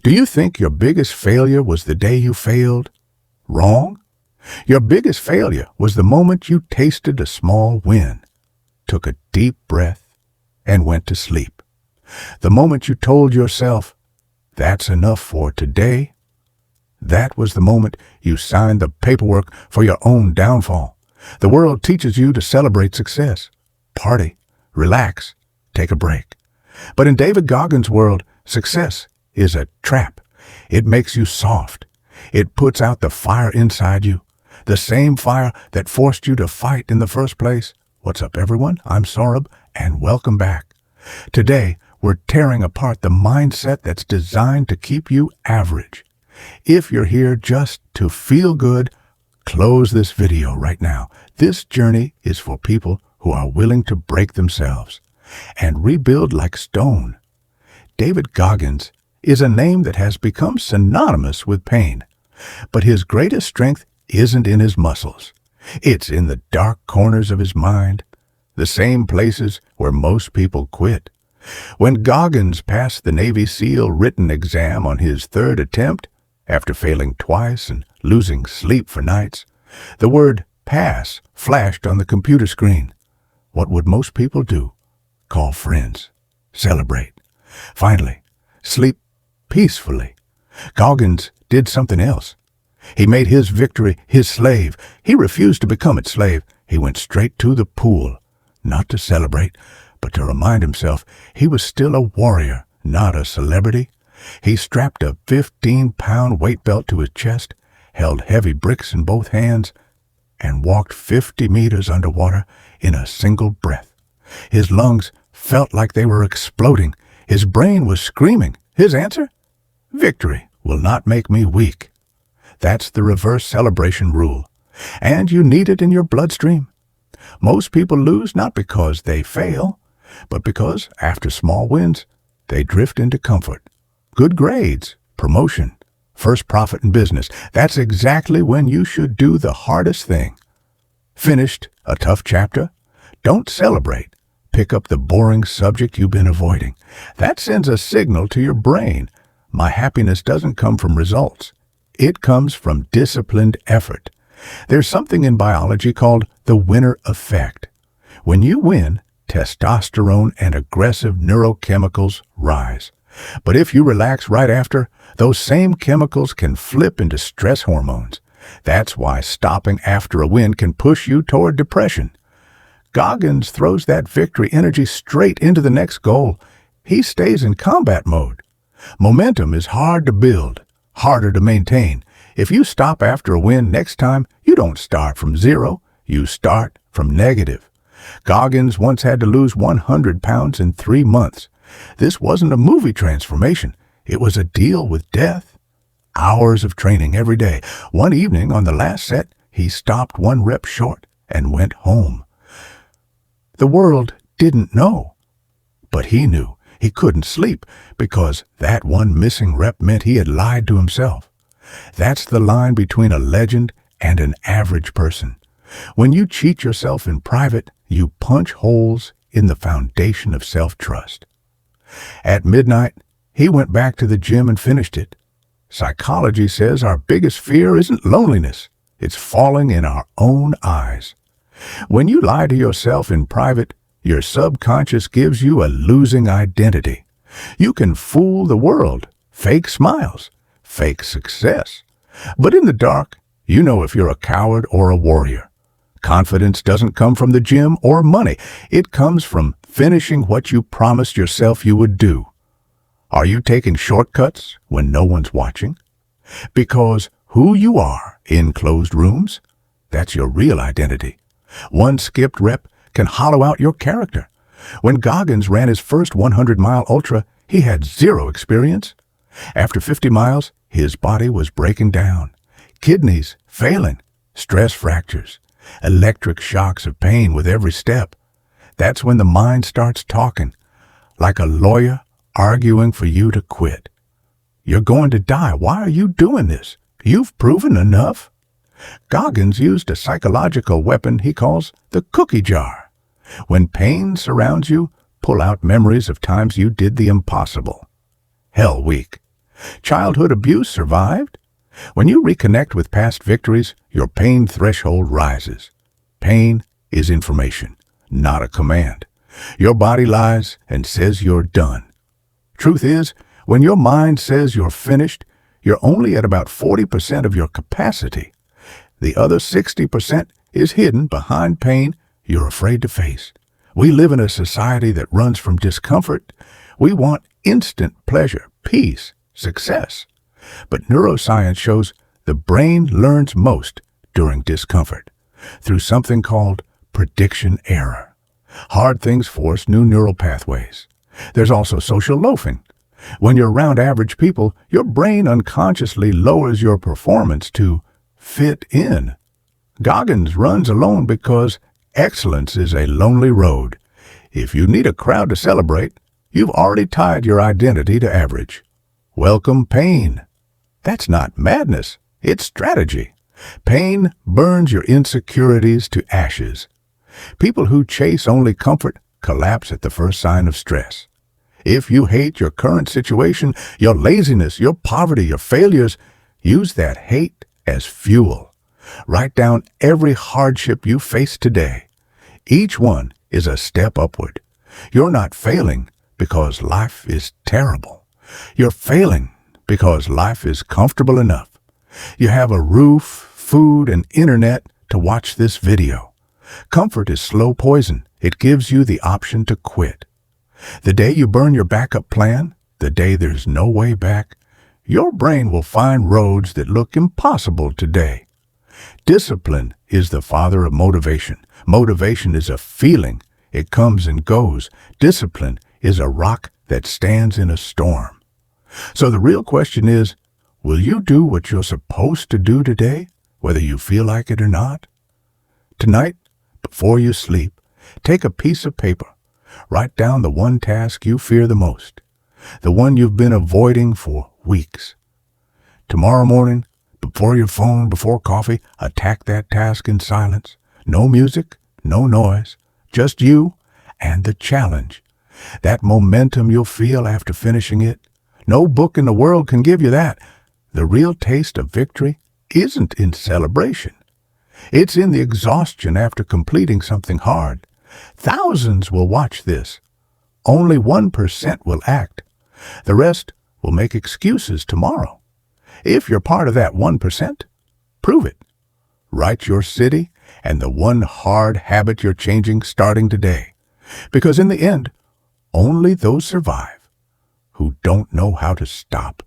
Do you think your biggest failure was the day you failed? Wrong. Your biggest failure was the moment you tasted a small win, took a deep breath, and went to sleep. The moment you told yourself, "That's enough for today," that was the moment you signed the paperwork for your own downfall. The world teaches you to celebrate success, party, relax, take a break. But in David Goggins' world, success is a trap. It makes you soft. It puts out the fire inside you, the same fire that forced you to fight in the first place. What's up, everyone? I'm Saurabh, and welcome back. Today, we're tearing apart the mindset that's designed to keep you average. If you're here just to feel good, close this video right now. This journey is for people who are willing to break themselves and rebuild like stone. David Goggins is a name that has become synonymous with pain, but his greatest strength isn't in his muscles. It's in the dark corners of his mind, the same places where most people quit. When Goggins passed the Navy SEAL written exam on his third attempt, after failing twice and losing sleep for nights, the word pass flashed on the computer screen. What would most people do? Call friends, celebrate, finally sleep peacefully. Goggins did something else. He made his victory his slave. He refused to become its slave. He went straight to the pool, not to celebrate, but to remind himself he was still a warrior, not a celebrity. He strapped a 15-pound weight belt to his chest, held heavy bricks in both hands, and walked 50 meters underwater in a single breath. His lungs felt like they were exploding. His brain was screaming. His answer? Victory will not make me weak. That's the reverse celebration rule, and you need it in your bloodstream. Most people lose not because they fail, but because, after small wins, they drift into comfort. Good grades, promotion, first profit in business. That's exactly when you should do the hardest thing. Finished a tough chapter? Don't celebrate. Pick up the boring subject you've been avoiding. That sends a signal to your brain. My happiness doesn't come from results. It comes from disciplined effort. There's something in biology called the winner effect. When you win, testosterone and aggressive neurochemicals rise. But if you relax right after, those same chemicals can flip into stress hormones. That's why stopping after a win can push you toward depression. Goggins throws that victory energy straight into the next goal. He stays in combat mode. Momentum is hard to build, harder to maintain. If you stop after a win next time, you don't start from zero, you start from negative. Goggins once had to lose 100 pounds in 3 months. This wasn't a movie transformation. It was a deal with death. Hours of training every day. One evening on the last set, he stopped 1 rep short and went home. The world didn't know, but he knew. He couldn't sleep because that 1 missing rep meant he had lied to himself. That's the line between a legend and an average person. When you cheat yourself in private, you punch holes in the foundation of self-trust. At midnight, he went back to the gym and finished it. Psychology says our biggest fear isn't loneliness. It's falling in our own eyes. When you lie to yourself in private, your subconscious gives you a losing identity. You can fool the world, fake smiles, fake success. But in the dark, you know if you're a coward or a warrior. Confidence doesn't come from the gym or money. It comes from finishing what you promised yourself you would do. Are you taking shortcuts when no one's watching? Because who you are in closed rooms, that's your real identity. 1 skipped rep can hollow out your character. When Goggins ran his first 100-mile ultra, he had 0 experience. After 50 miles, his body was breaking down. Kidneys failing, stress fractures, electric shocks of pain with every step. That's when the mind starts talking, like a lawyer arguing for you to quit. You're going to die. Why are you doing this? You've proven enough. Goggins used a psychological weapon he calls the cookie jar. When pain surrounds you, pull out memories of times you did the impossible. Hell Week. Childhood abuse survived. When you reconnect with past victories, your pain threshold rises. Pain is information, not a command. Your body lies and says you're done. Truth is, when your mind says you're finished, you're only at about 40% of your capacity. The other 60% is hidden behind pain you're afraid to face. We live in a society that runs from discomfort. We want instant pleasure, peace, success. But neuroscience shows the brain learns most during discomfort, through something called prediction error. Hard things force new neural pathways. There's also social loafing. When you're around average people, your brain unconsciously lowers your performance to fit in. Goggins runs alone because excellence is a lonely road. If you need a crowd to celebrate, you've already tied your identity to average. Welcome pain. That's not madness, it's strategy. Pain burns your insecurities to ashes. People who chase only comfort collapse at the first sign of stress. If you hate your current situation, your laziness, your poverty, your failures, use that hate as fuel. Write down every hardship you face today. Each one is a step upward. You're not failing because life is terrible. You're failing because life is comfortable enough. You have a roof, food, and internet to watch this video. Comfort is slow poison. It gives you the option to quit. The day you burn your backup plan, the day there's no way back, your brain will find roads that look impossible today. Discipline is the father of motivation. Motivation is a feeling. It comes and goes. Discipline is a rock that stands in a storm. So the real question is, will you do what you're supposed to do today, whether you feel like it or not? Tonight, before you sleep, take a piece of paper. Write down the one task you fear the most, the one you've been avoiding for weeks. Tomorrow morning, before your phone, before coffee, attack that task in silence. No music, no noise, just you and the challenge. That momentum you'll feel after finishing it. No book in the world can give you that. The real taste of victory isn't in celebration. It's in the exhaustion after completing something hard. Thousands will watch this. Only 1% will act. The rest will make excuses tomorrow. If you're part of that 1%, prove it. Write your city and the one hard habit you're changing starting today. Because in the end, only those survive who don't know how to stop.